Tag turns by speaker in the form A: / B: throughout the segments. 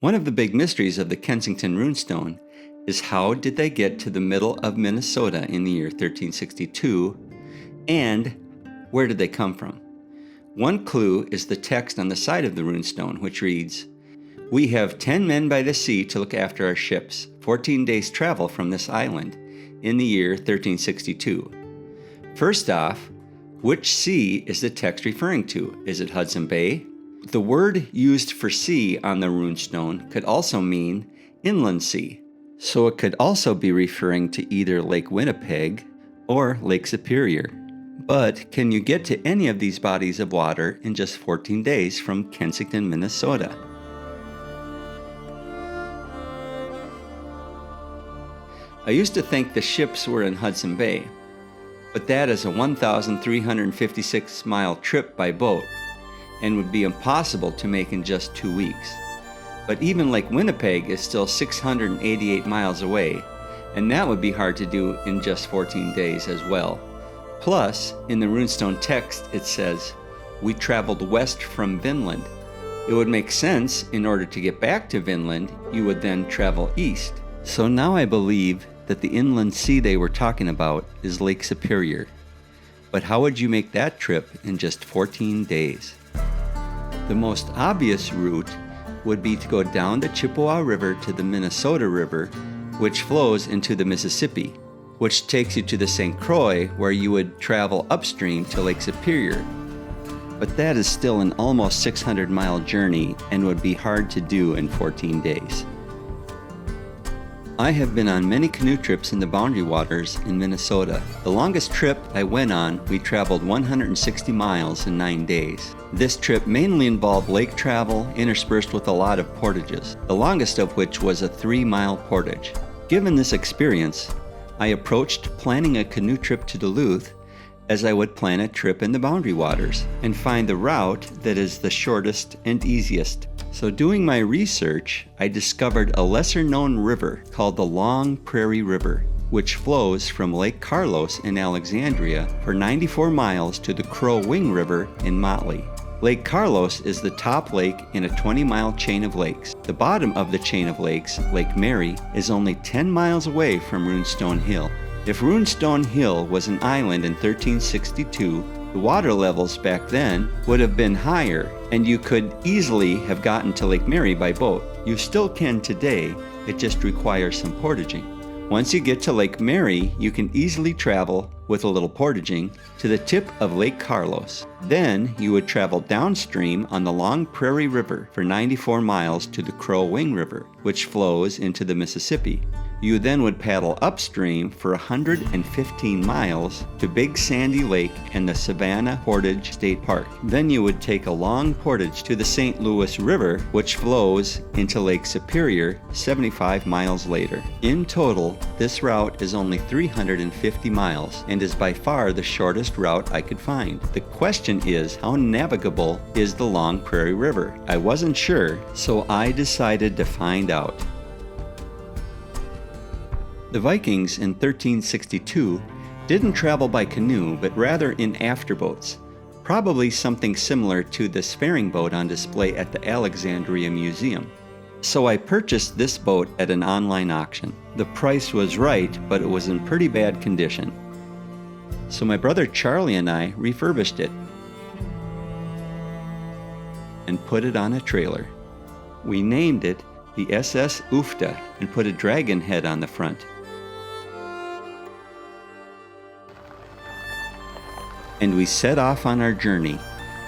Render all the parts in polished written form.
A: One of the big mysteries of the Kensington Runestone is how did they get to the middle of Minnesota in the year 1362, and where did they come from? One clue is the text on the side of the runestone, which reads, "We have 10 men by the sea to look after our ships, 14 days' travel from this island, in the year 1362. First off, which sea is the text referring to? Is it Hudson Bay? The word used for sea on the runestone could also mean inland sea, so it could also be referring to either Lake Winnipeg or Lake Superior. But can you get to any of these bodies of water in just 14 days from Kensington, Minnesota? I used to think the ships were in Hudson Bay, but that is a 1,356-mile trip by boat and would be impossible to make in just 2 weeks. But even Lake Winnipeg is still 688 miles away, and that would be hard to do in just 14 days as well. Plus, in the runestone text it says, "We traveled west from Vinland." It would make sense in order to get back to Vinland, you would then travel east. So now I believe that the inland sea they were talking about is Lake Superior. But how would you make that trip in just 14 days? The most obvious route would be to go down the Chippewa River to the Minnesota River, which flows into the Mississippi, which takes you to the St. Croix, where you would travel upstream to Lake Superior. But that is still an almost 600-mile journey and would be hard to do in 14 days. I have been on many canoe trips in the Boundary Waters in Minnesota. The longest trip I went on, we traveled 160 miles in 9 days. This trip mainly involved lake travel interspersed with a lot of portages, the longest of which was a 3-mile portage. Given this experience, I approached planning a canoe trip to Duluth as I would plan a trip in the Boundary Waters and find the route that is the shortest and easiest. So doing my research, I discovered a lesser-known river called the Long Prairie River, which flows from Lake Carlos in Alexandria for 94 miles to the Crow Wing River in Motley. Lake Carlos is the top lake in a 20-mile chain of lakes. The bottom of the chain of lakes, Lake Mary, is only 10 miles away from Runestone Hill. If Runestone Hill was an island in 1362, the water levels back then would have been higher, and you could easily have gotten to Lake Mary by boat. You still can today, it just requires some portaging. Once you get to Lake Mary, you can easily travel, with a little portaging, to the tip of Lake Carlos. Then you would travel downstream on the Long Prairie River for 94 miles to the Crow Wing River, which flows into the Mississippi. You then would paddle upstream for 115 miles to Big Sandy Lake and the Savannah Portage State Park. Then you would take a long portage to the St. Louis River, which flows into Lake Superior 75 miles later. In total, this route is only 350 miles and is by far the shortest route I could find. The question is, how navigable is the Long Prairie River? I wasn't sure, so I decided to find out. The Vikings in 1362 didn't travel by canoe, but rather in afterboats, probably something similar to this faring boat on display at the Alexandria Museum. So I purchased this boat at an online auction. The price was right, but it was in pretty bad condition. So my brother Charlie and I refurbished it and put it on a trailer. We named it the SS Uffda and put a dragon head on the front. And we set off on our journey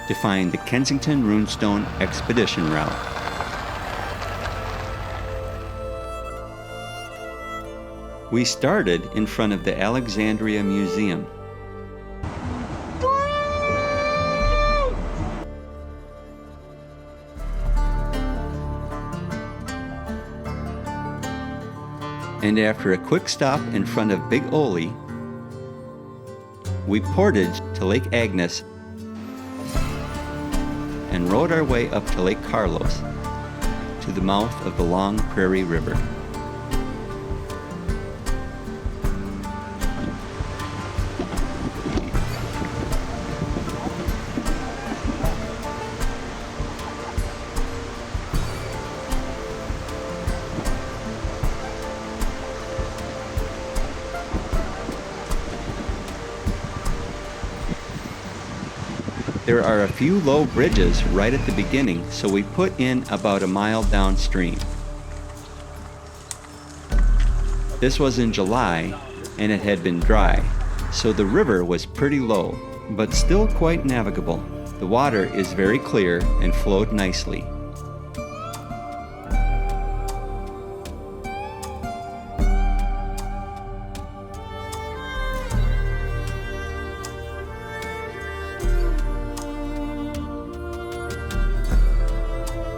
A: to find the Kensington Runestone expedition route. We started in front of the Alexandria Museum. And after a quick stop in front of Big Ole, we portaged to Lake Agnes and rode our way up to Lake Carlos to the mouth of the Long Prairie River. There are a few low bridges right at the beginning, so we put in about a mile downstream. This was in July, and it had been dry, so the river was pretty low, but still quite navigable. The water is very clear and flowed nicely.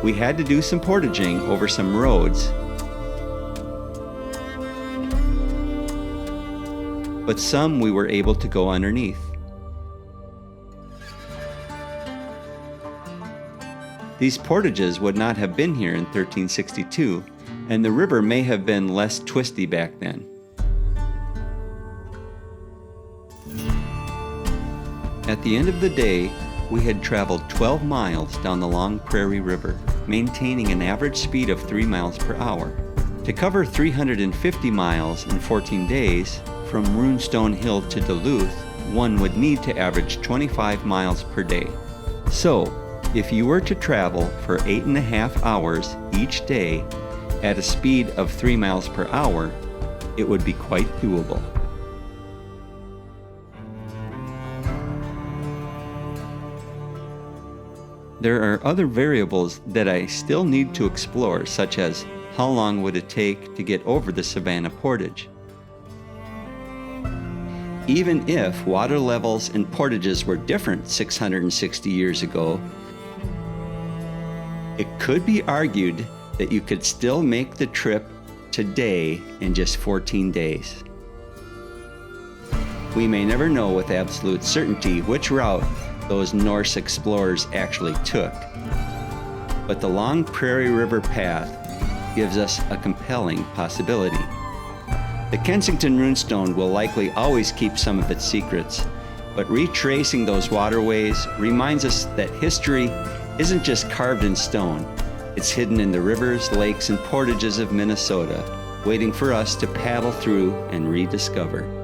A: We had to do some portaging over some roads, but some we were able to go underneath. These portages would not have been here in 1362, and the river may have been less twisty back then. At the end of the day, we had traveled 12 miles down the long Prairie River, maintaining an average speed of 3 miles per hour. To cover 350 miles in 14 days, from Runestone Hill to Duluth, one would need to average 25 miles per day. So, if you were to travel for 8.5 hours each day at a speed of 3 miles per hour, it would be quite doable. There are other variables that I still need to explore, such as how long would it take to get over the Savannah Portage? Even if water levels and portages were different 660 years ago, it could be argued that you could still make the trip today in just 14 days. We may never know with absolute certainty which route those Norse explorers actually took, but the long Prairie River path gives us a compelling possibility. The Kensington Runestone will likely always keep some of its secrets, but retracing those waterways reminds us that history isn't just carved in stone. It's hidden in the rivers, lakes, and portages of Minnesota, waiting for us to paddle through and rediscover.